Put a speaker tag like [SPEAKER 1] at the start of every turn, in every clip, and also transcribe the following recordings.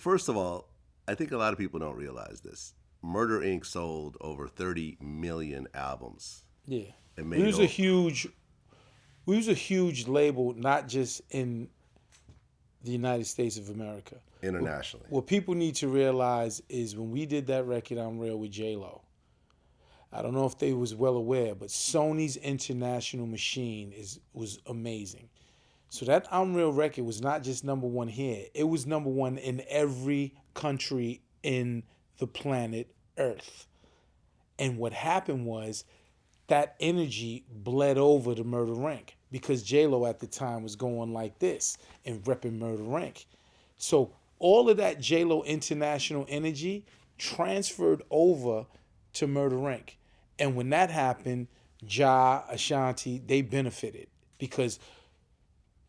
[SPEAKER 1] First of all, I think a lot of people don't realize this. Murder Inc. sold over 30 million albums.
[SPEAKER 2] Yeah.
[SPEAKER 1] It
[SPEAKER 2] We
[SPEAKER 1] made
[SPEAKER 2] was a huge label, not just in the United States of America.
[SPEAKER 1] internationally.
[SPEAKER 2] What people need to realize is when we did that record I'm Real with J-Lo, I don't know if they was well aware, but Sony's international machine was amazing. So that I'm Real record was not just number one here. It was number one in every country in the planet Earth. And what happened was that energy bled over to Murder Inc. because J-Lo at the time was going like this and repping Murder Inc. So all of that J-Lo international energy transferred over to Murder Inc. And when that happened, Ja, Ashanti, they benefited because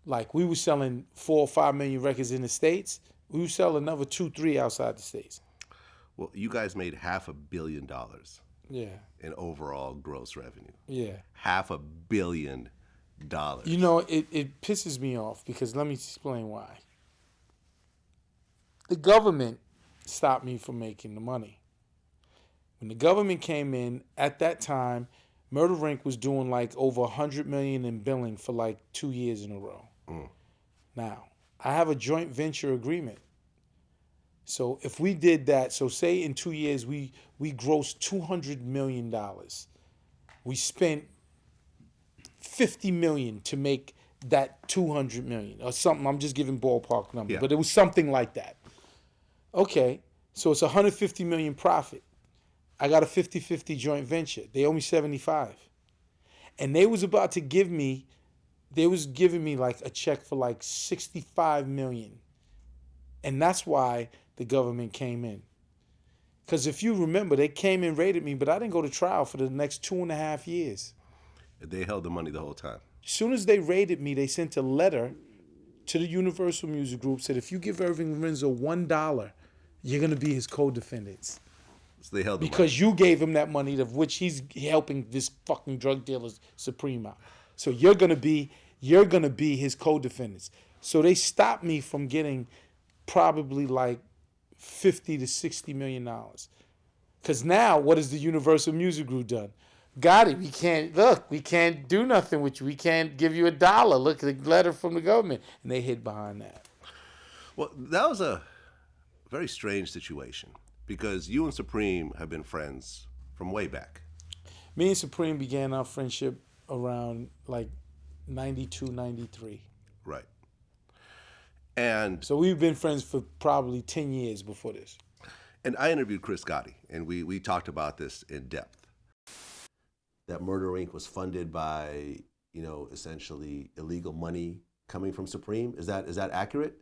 [SPEAKER 2] like we were selling 4 or 5 million records in the States. We would sell another 2, 3 outside the States.
[SPEAKER 1] Well, you guys made $500 million
[SPEAKER 2] Yeah.
[SPEAKER 1] in overall gross revenue.
[SPEAKER 2] Yeah.
[SPEAKER 1] $500 million.
[SPEAKER 2] You know, it pisses me off because let me explain why. The government stopped me from making the money. When the government came in, at that time, Murder Inc. was doing like over 100 million in billing for like 2 years in a row. Now, I have a joint venture agreement. So if we did that, so say in 2 years we grossed $200 million. We spent 50 million to make that 200 million or something. I'm just giving ballpark numbers, but it was something like that. Okay, so it's 150 million profit. I got a 50-50 joint venture. They owe me 75. And they was about to give me, they was giving me like a check for like 65 million. And that's why the government came in. Because if you remember, they came and raided me, but I didn't go to trial for the next 2.5 years.
[SPEAKER 1] They held the money the whole time.
[SPEAKER 2] As soon as they raided me, they sent a letter to the Universal Music Group, said if you give Irving Lorenzo $1, you're going to be his co-defendants.
[SPEAKER 1] So they held the
[SPEAKER 2] because
[SPEAKER 1] money.
[SPEAKER 2] You gave him that money of which he's helping this fucking drug dealer Supreme out. So you're gonna be his co-defendants. So they stopped me from getting probably like $50 to $60 million. Because now what has the Universal Music Group done? Gotti, we can't do nothing with you. We can't give you $1. Look at the letter from the government. And they hid behind that.
[SPEAKER 1] Well, that was a very strange situation. Because you and Supreme have been friends from way back.
[SPEAKER 2] Me and Supreme began our friendship around like 92, 93.
[SPEAKER 1] Right. And
[SPEAKER 2] so we've been friends for probably 10 years before this.
[SPEAKER 1] And I interviewed Chris Gotti, and we talked about this in depth. That Murder Inc. was funded by, essentially illegal money coming from Supreme. Is that accurate?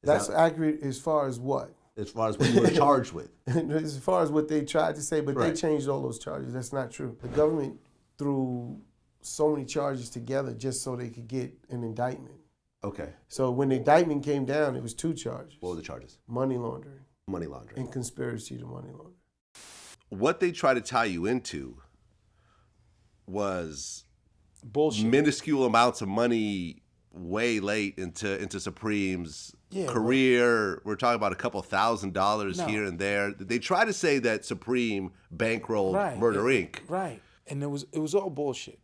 [SPEAKER 3] That's accurate as far as what?
[SPEAKER 1] As far as what you were charged with.
[SPEAKER 3] As far as what they tried to say, but
[SPEAKER 1] Right.
[SPEAKER 3] They changed all those charges. That's not true. The government threw so many charges together just so they could get an indictment.
[SPEAKER 1] Okay.
[SPEAKER 3] So when the indictment came down, it was 2 charges.
[SPEAKER 1] What were the charges?
[SPEAKER 3] Money laundering.
[SPEAKER 1] Money laundering.
[SPEAKER 3] And conspiracy to money launder.
[SPEAKER 1] What they tried to tie you into was
[SPEAKER 2] bullshit.
[SPEAKER 1] Minuscule amounts of money way late into Supreme's career. We're talking about a couple $1,000s here and there. They try to say that Supreme bankrolled Murder Inc.
[SPEAKER 2] Right. And it was all bullshit.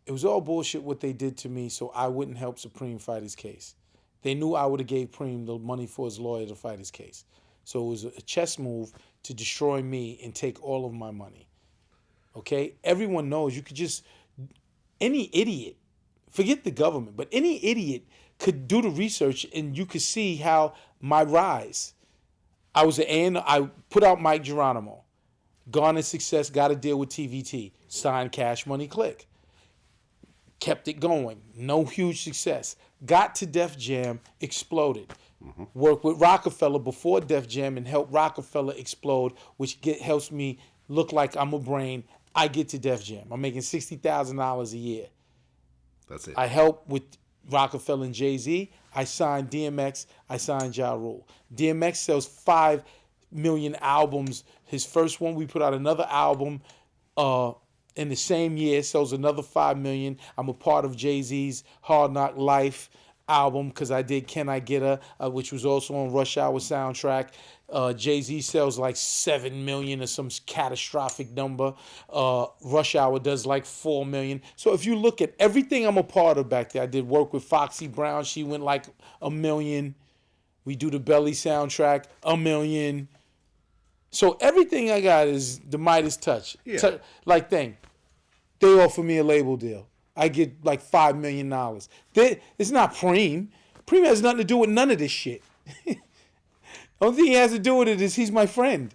[SPEAKER 2] It was all bullshit what they did to me so I wouldn't help Supreme fight his case. They knew I would have gave Supreme the money for his lawyer to fight his case. So it was a chess move to destroy me and take all of my money. Okay? Everyone knows you could just, any idiot, forget the government, but any idiot could do the research and you could see how my rise. I put out Mike Geronimo, garnered success, got a deal with TVT, signed Cash Money Click. Kept it going, no huge success. Got to Def Jam, exploded. Worked with Rockefeller before Def Jam and helped Rockefeller explode, which helps me look like I'm a brain. I get to Def Jam. I'm making $60,000 a year.
[SPEAKER 1] That's it.
[SPEAKER 2] I help with Rockefeller and Jay-Z. I signed DMX. I signed Ja Rule. DMX sells 5 million albums. His first one, we put out another album in the same year, sells another 5 million. I'm a part of Jay-Z's Hard Knock Life. album because I did Can I Get Her, which was also on Rush Hour soundtrack. Jay-Z sells like 7 million or some catastrophic number. Rush Hour does like 4 million. So if you look at everything I'm a part of back there, I did work with Foxy Brown. She went like 1 million. We do the Belly soundtrack, 1 million. So everything I got is the Midas touch.
[SPEAKER 1] Yeah.
[SPEAKER 2] Like thing. They offer me a label deal. I get like $5 million. It's not Preem. Preem has nothing to do with none of this shit. Only thing he has to do with it is he's my friend.